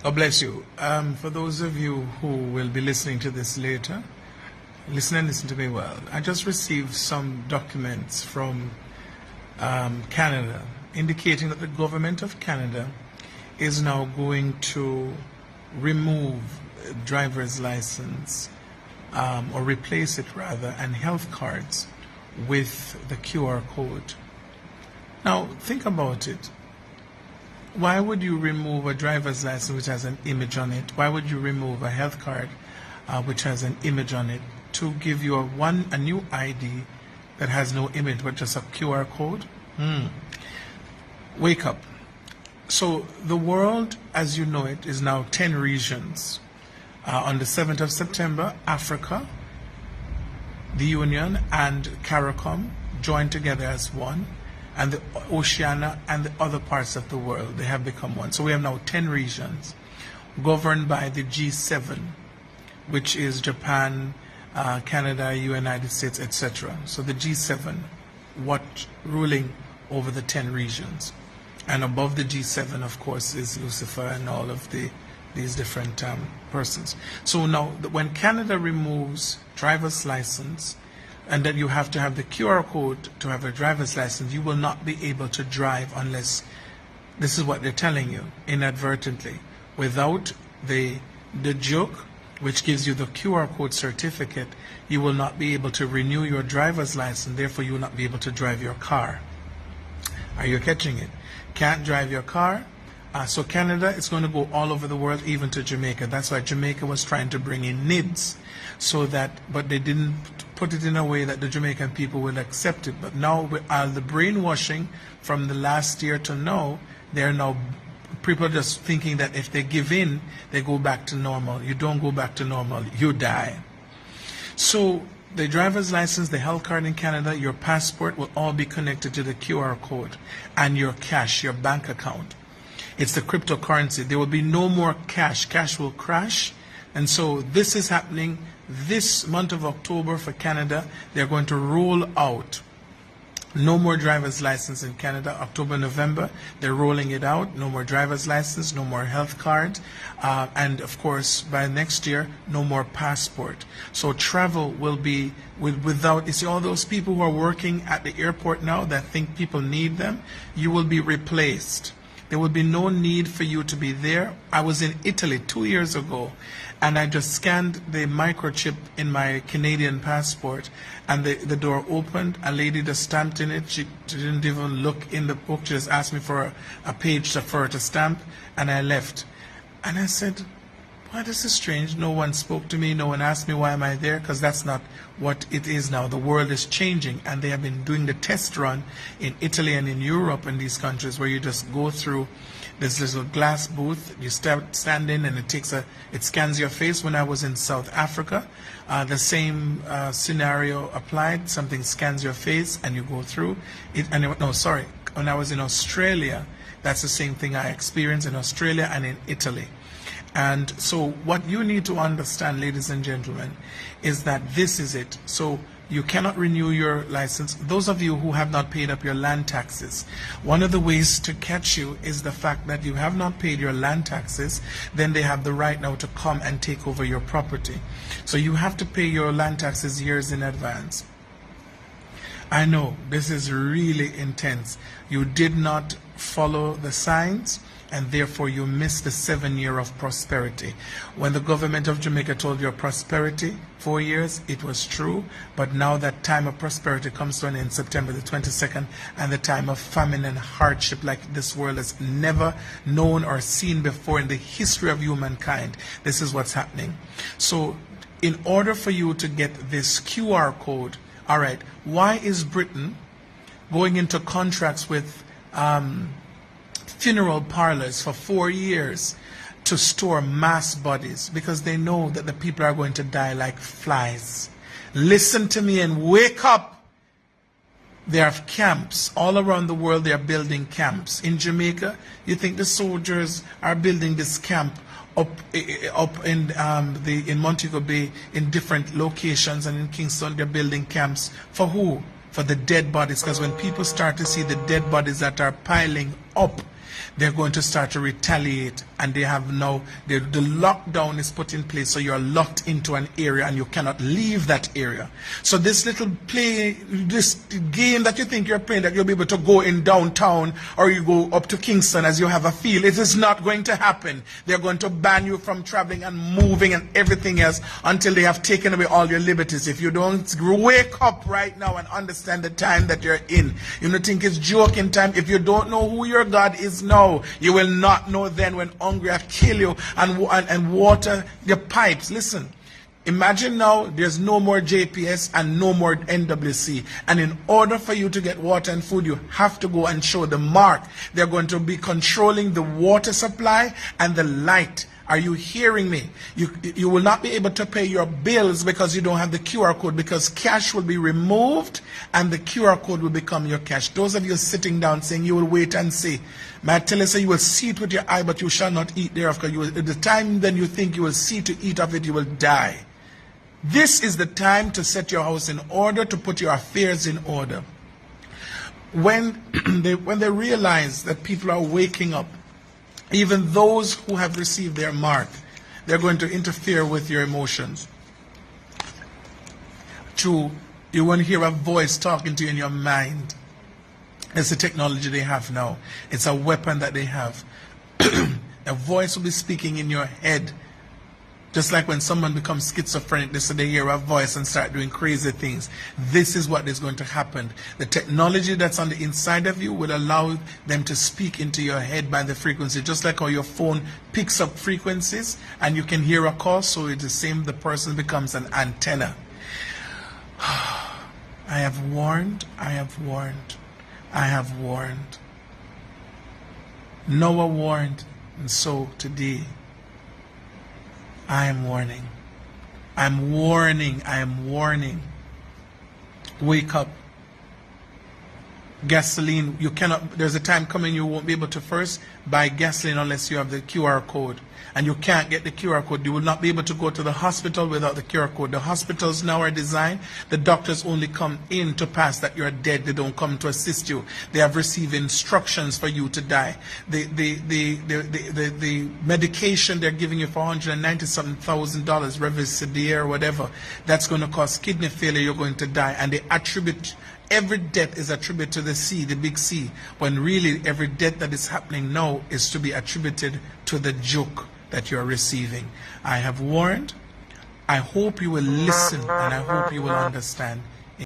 God bless you. For those of you who will be listening to this later, listen to me well. I just received some documents from Canada indicating that the government of Canada is now going to remove driver's license or replace it rather, and health cards with the QR code. Now think about it. Why would you remove a driver's license which has an image on it? Why would you remove a health card which has an image on it to give you a new ID that has no image but just a QR code? Wake up. So the world as you know it is now 10 regions. On the 7th of September, Africa, the Union and CARICOM joined together as one, and the Oceania and the other parts of the world, they have become one. So we have now 10 regions governed by the G7, which is Japan, Canada, United States, etc. So the G7, ruling over the 10 regions. And above the G7, of course, is Lucifer and all of these different persons. So now, when Canada removes driver's license, and that you have to have the QR code to have a driver's license, you will not be able to drive unless, this is what they're telling you, inadvertently, without the joke, which gives you the QR code certificate, you will not be able to renew your driver's license, therefore you will not be able to drive your car. Are you catching it? Can't drive your car. So Canada is going to go all over the world, even to Jamaica. That's why Jamaica was trying to bring in NIDS, but they didn't put it in a way that the Jamaican people will accept it. But now, with all the brainwashing from the last year to now, people are just thinking that if they give in, they go back to normal. You don't go back to normal, you die. So the driver's license, the health card in Canada, your passport will all be connected to the QR code, and your cash, your bank account. It's the cryptocurrency. There will be no more cash. Cash will crash. And so this is happening this month of October for Canada. They're going to roll out no more driver's license in Canada. October, November, they're rolling it out. No more driver's license, no more health card. And of course, by next year, no more passport. So travel will be without, you see all those people who are working at the airport now that think people need them, you will be replaced. There will be no need for you to be there. I was in Italy 2 years ago, and I just scanned the microchip in my Canadian passport, and the door opened. A lady just stamped in it. She didn't even look in the book. She just asked me for a page for her to stamp, and I left. And I said, why, this is strange. No one spoke to me. No one asked me why am I there, because that's not what it is now. The world is changing, and they have been doing the test run in Italy and in Europe and these countries where you just go through this little glass booth. You stand in, and it scans your face. When I was in South Africa, the same scenario applied. Something scans your face, and you go through it. When I was in Australia, that's the same thing I experienced in Australia and in Italy. And so what you need to understand, ladies and gentlemen, is that this is it. So you cannot renew your license. Those of you who have not paid up your land taxes, one of the ways to catch you is the fact that you have not paid your land taxes. Then they have the right now to come and take over your property. So you have to pay your land taxes years in advance. I know this is really intense. You did not follow the signs, and therefore you missed the 7 year of prosperity. When the government of Jamaica told you prosperity, 4 years, it was true, but now that time of prosperity comes to an end, September the 22nd, and the time of famine and hardship like this world has never known or seen before in the history of humankind. This is what's happening. So in order for you to get this QR code, all right, why is Britain going into contracts with funeral parlors for 4 years to store mass bodies? Because they know that the people are going to die like flies. Listen to me and wake up. There are camps all around the world. They are building camps. In Jamaica, you think the soldiers are building this camp up in Montego Bay in different locations, and in Kingston they're building camps for who? For the dead bodies. Because when people start to see the dead bodies that are piling up, they're going to start to retaliate, and they have now, the lockdown is put in place, so you're locked into an area and you cannot leave that area. So this little this game that you think you're playing, that you'll be able to go in downtown or you go up to Kingston as you have a feel, it is not going to happen. They're going to ban you from traveling and moving and everything else until they have taken away all your liberties. If you don't wake up right now and understand the time that you're in, you don't think it's joking time. If you don't know who your God is now, you will not know then when hungry have killed you and water your pipes. Listen, imagine now there's no more JPS and no more NWC, and in order for you to get water and food, you have to go and show the mark. They're going to be controlling the water supply and the light. Are you hearing me? You will not be able to pay your bills because you don't have the QR code, because cash will be removed and the QR code will become your cash. Those of you sitting down saying you will wait and see, may I tell you, say you will see it with your eye, but you shall not eat thereof. Because at the time then you think you will see to eat of it, you will die. This is the time to set your house in order, to put your affairs in order. When they realize that people are waking up, even those who have received their mark, they're going to interfere with your emotions. You won't hear a voice talking to you in your mind. It's the technology they have now. It's a weapon that they have. A voice will be speaking in your head. Just like when someone becomes schizophrenic, they hear a voice and start doing crazy things. This is what is going to happen. The technology that's on the inside of you will allow them to speak into your head by the frequency. Just like how your phone picks up frequencies and you can hear a call, so it's the same, the person becomes an antenna. I have warned, I have warned, I have warned. Noah warned, and so today, I am warning. I'm warning. I am warning. Wake up. Gasoline, you cannot, there's a time coming you won't be able to first buy gasoline unless you have the QR code. And you can't get the QR code. You will not be able to go to the hospital without the QR code. The hospitals now are designed, the doctors only come in to pass that you're dead. They don't come to assist you. They have received instructions for you to die. The medication they're giving you for $190,000, Revisidir or whatever, that's going to cause kidney failure. You're going to die. And they attribute, every death is attributed to the C, the big C, when really every death that is happening now is to be attributed to the joke that you are receiving. I have warned. I hope you will listen and I hope you will understand.